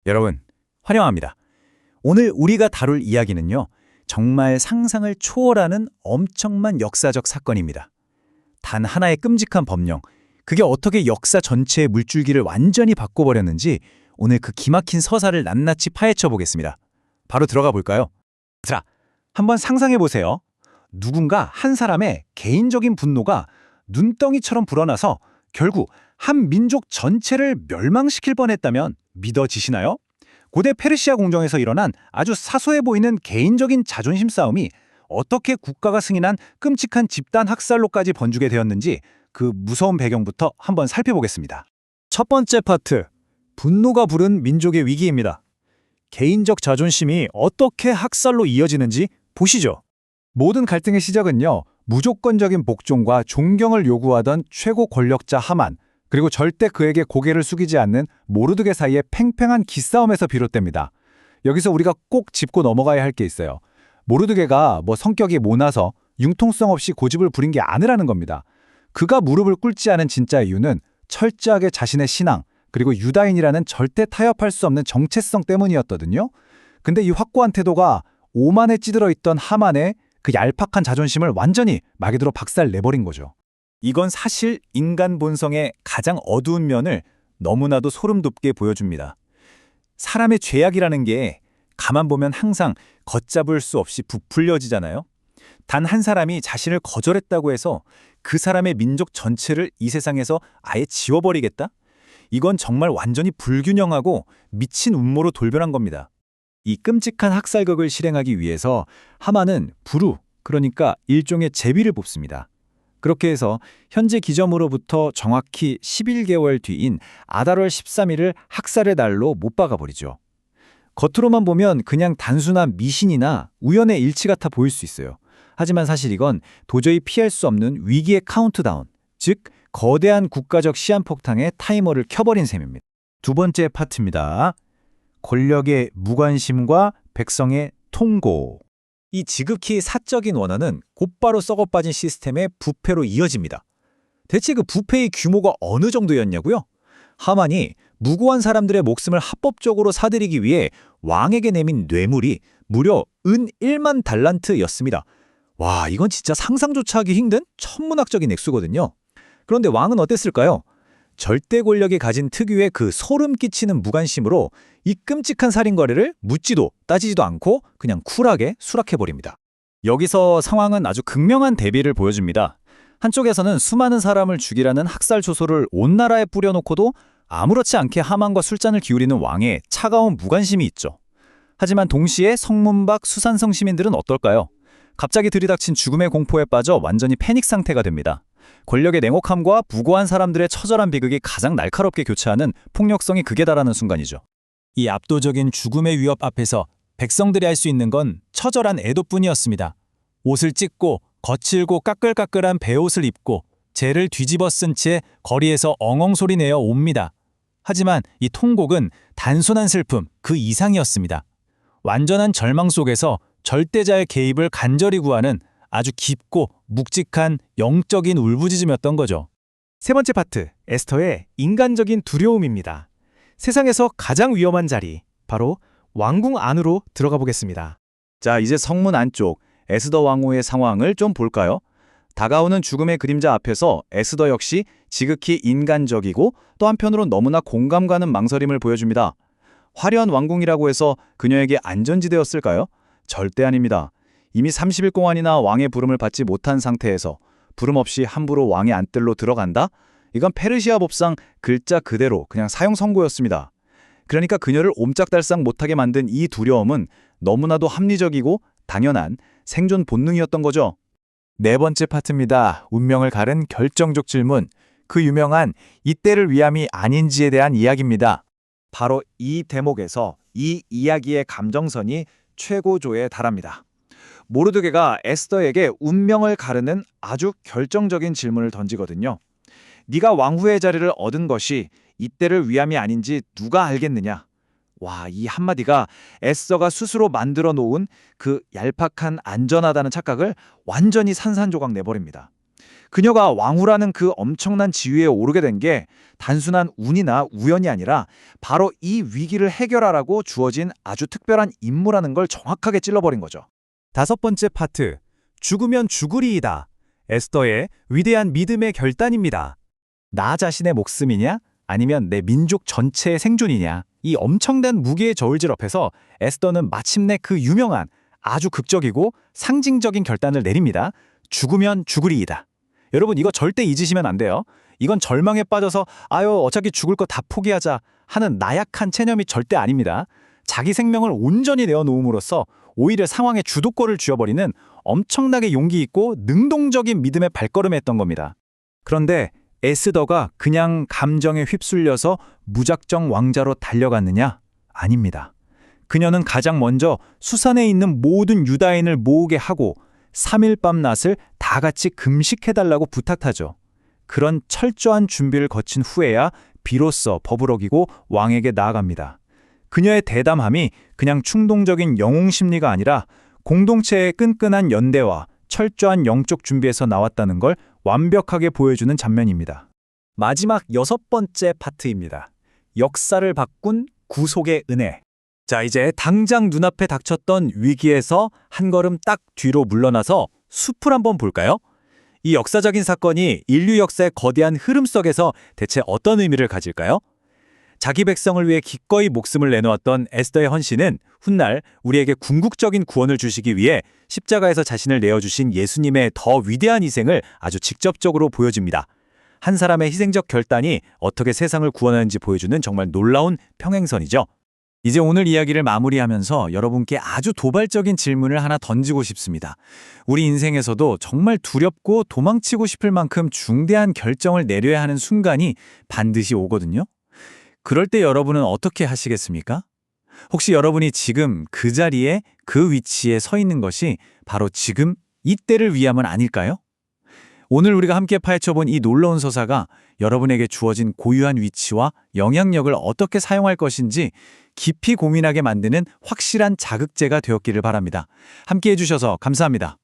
여러분, 환영합니다. 오늘 우리가 다룰 이야기는요, 정말 상상을 초월하는 엄청난 역사적 사건입니다. 단 하나의 끔찍한 법령, 그게 어떻게 역사 전체의 물줄기를 완전히 바꿔버렸는지 오늘 그 기막힌 서사를 낱낱이 파헤쳐 보겠습니다. 바로 들어가 볼까요? 자, 한번 상상해 보세요. 누군가 한 사람의 개인적인 분노가 눈덩이처럼 불어나서 결국 한 민족 전체를 멸망시킬 뻔했다면 믿어지시나요? 고대 페르시아 궁정에서 일어난 아주 사소해 보이는 개인적인 자존심 싸움이 어떻게 국가가 승인한 끔찍한 집단 학살로까지 번지게 되었는지 그 무서운 배경부터 한번 살펴보겠습니다. 첫 번째 파트, 분노가 부른 민족의 위기입니다. 개인적 자존심이 어떻게 학살로 이어지는지 보시죠. 모든 갈등의 시작은요, 무조건적인 복종과 존경을 요구하던 최고 권력자 하만, 그리고 절대 그에게 고개를 숙이지 않는 모르드게 사이의 팽팽한 기싸움에서 비롯됩니다. 여기서 우리가 꼭 짚고 넘어가야 할 게 있어요. 모르드게가 성격이 모나서 융통성 없이 고집을 부린 게 아니라는 겁니다. 그가 무릎을 꿇지 않은 진짜 이유는 철저하게 자신의 신앙, 그리고 유다인이라는 절대 타협할 수 없는 정체성 때문이었거든요. 근데 이 확고한 태도가 오만에 찌들어 있던 하만의 그 얄팍한 자존심을 완전히 마개도로 박살내버린 거죠. 이건 사실 인간 본성의 가장 어두운 면을 너무나도 소름 돋게 보여줍니다. 사람의 죄악이라는 게 가만 보면 항상 걷잡을 수 없이 부풀려지잖아요. 단 한 사람이 자신을 거절했다고 해서 그 사람의 민족 전체를 이 세상에서 아예 지워버리겠다? 이건 정말 완전히 불균형하고 미친 음모로 돌변한 겁니다. 이 끔찍한 학살극을 실행하기 위해서 하만은 부루, 그러니까 일종의 제비를 뽑습니다. 그렇게 해서 현재 기점으로부터 정확히 11개월 뒤인 아달월 13일을 학살의 날로 못 박아버리죠. 겉으로만 보면 그냥 단순한 미신이나 우연의 일치 같아 보일 수 있어요. 하지만 사실 이건 도저히 피할 수 없는 위기의 카운트다운, 즉 거대한 국가적 시한폭탄의 타이머를 켜버린 셈입니다. 두 번째 파트입니다. 권력의 무관심과 백성의 통고. 이 지극히 사적인 원한은 곧바로 썩어빠진 시스템의 부패로 이어집니다. 대체 그 부패의 규모가 어느 정도였냐고요? 하만이 무고한 사람들의 목숨을 합법적으로 사들이기 위해 왕에게 내민 뇌물이 무려 은 1만 달란트였습니다. 와, 이건 진짜 상상조차 하기 힘든 천문학적인 액수거든요. 그런데 왕은 어땠을까요? 절대 권력이 가진 특유의 그 소름 끼치는 무관심으로 이 끔찍한 살인거래를 묻지도 따지지도 않고 그냥 쿨하게 수락해버립니다. 여기서 상황은 아주 극명한 대비를 보여줍니다. 한쪽에서는 수많은 사람을 죽이라는 학살 조소를 온 나라에 뿌려놓고도 아무렇지 않게 하만과 술잔을 기울이는 왕의 차가운 무관심이 있죠. 하지만 동시에 성문 밖 수산성 시민들은 어떨까요? 갑자기 들이닥친 죽음의 공포에 빠져 완전히 패닉 상태가 됩니다. 권력의 냉혹함과 무고한 사람들의 처절한 비극이 가장 날카롭게 교차하는 폭력성이 극에 달하는 순간이죠. 이 압도적인 죽음의 위협 앞에서 백성들이 할 수 있는 건 처절한 애도뿐이었습니다. 옷을 찢고 거칠고 까끌까끌한 베옷을 입고 재를 뒤집어 쓴 채 거리에서 엉엉 소리 내어 옵니다. 하지만 이 통곡은 단순한 슬픔 그 이상이었습니다. 완전한 절망 속에서 절대자의 개입을 간절히 구하는 아주 깊고 묵직한 영적인 울부짖음이었던 거죠. 세 번째 파트, 에스더의 인간적인 두려움입니다. 세상에서 가장 위험한 자리, 바로 왕궁 안으로 들어가 보겠습니다. 자, 이제 성문 안쪽 에스더 왕후의 상황을 좀 볼까요? 다가오는 죽음의 그림자 앞에서 에스더 역시 지극히 인간적이고 또 한편으론 너무나 공감 가는 망설임을 보여줍니다. 화려한 왕궁이라고 해서 그녀에게 안전지대였을까요? 절대 아닙니다. 이미 30일 동안이나 왕의 부름을 받지 못한 상태에서 부름 없이 함부로 왕의 안뜰로 들어간다? 이건 페르시아 법상 글자 그대로 그냥 사형 선고였습니다. 그러니까 그녀를 옴짝달싹 못하게 만든 이 두려움은 너무나도 합리적이고 당연한 생존 본능이었던 거죠. 네 번째 파트입니다. 운명을 가른 결정적 질문. 그 유명한 이때를 위함이 아닌지에 대한 이야기입니다. 바로 이 대목에서 이 이야기의 감정선이 최고조에 달합니다. 모르드게가 에스더에게 운명을 가르는 아주 결정적인 질문을 던지거든요. 네가 왕후의 자리를 얻은 것이 이때를 위함이 아닌지 누가 알겠느냐? 와, 이 한마디가 에스더가 스스로 만들어 놓은 그 얄팍한 안전하다는 착각을 완전히 산산조각 내버립니다. 그녀가 왕후라는 그 엄청난 지위에 오르게 된 게 단순한 운이나 우연이 아니라 바로 이 위기를 해결하라고 주어진 아주 특별한 임무라는 걸 정확하게 찔러버린 거죠. 5번째 파트, 죽으면 죽으리이다. 에스더의 위대한 믿음의 결단입니다. 나 자신의 목숨이냐? 아니면 내 민족 전체의 생존이냐? 이 엄청난 무게의 저울질 앞에서 에스더는 마침내 그 유명한 아주 극적이고 상징적인 결단을 내립니다. 죽으면 죽으리이다. 여러분 이거 절대 잊으시면 안 돼요. 이건 절망에 빠져서 아유 어차피 죽을 거 다 포기하자 하는 나약한 체념이 절대 아닙니다. 자기 생명을 온전히 내어놓음으로써 오히려 상황에 주도권을 쥐어버리는 엄청나게 용기 있고 능동적인 믿음의 발걸음했던 겁니다. 그런데 에스더가 그냥 감정에 휩쓸려서 무작정 왕자로 달려갔느냐? 아닙니다. 그녀는 가장 먼저 수산에 있는 모든 유다인을 모으게 하고 3일 밤낮을 다 같이 금식해달라고 부탁하죠. 그런 철저한 준비를 거친 후에야 비로소 법을 어기고 왕에게 나아갑니다. 그녀의 대담함이 그냥 충동적인 영웅심리가 아니라 공동체의 끈끈한 연대와 철저한 영적 준비에서 나왔다는 걸 완벽하게 보여주는 장면입니다. 마지막 6번째 파트입니다. 역사를 바꾼 구속의 은혜. 자, 이제 당장 눈앞에 닥쳤던 위기에서 한 걸음 딱 뒤로 물러나서 숲을 한번 볼까요? 이 역사적인 사건이 인류 역사의 거대한 흐름 속에서 대체 어떤 의미를 가질까요? 자기 백성을 위해 기꺼이 목숨을 내놓았던 에스더의 헌신은 훗날 우리에게 궁극적인 구원을 주시기 위해 십자가에서 자신을 내어주신 예수님의 더 위대한 희생을 아주 직접적으로 보여줍니다. 한 사람의 희생적 결단이 어떻게 세상을 구원하는지 보여주는 정말 놀라운 평행선이죠. 이제 오늘 이야기를 마무리하면서 여러분께 아주 도발적인 질문을 하나 던지고 싶습니다. 우리 인생에서도 정말 두렵고 도망치고 싶을 만큼 중대한 결정을 내려야 하는 순간이 반드시 오거든요. 그럴 때 여러분은 어떻게 하시겠습니까? 혹시 여러분이 지금 그 자리에 그 위치에 서 있는 것이 바로 지금 이때를 위함은 아닐까요? 오늘 우리가 함께 파헤쳐본 이 놀라운 서사가 여러분에게 주어진 고유한 위치와 영향력을 어떻게 사용할 것인지 깊이 고민하게 만드는 확실한 자극제가 되었기를 바랍니다. 함께 해주셔서 감사합니다.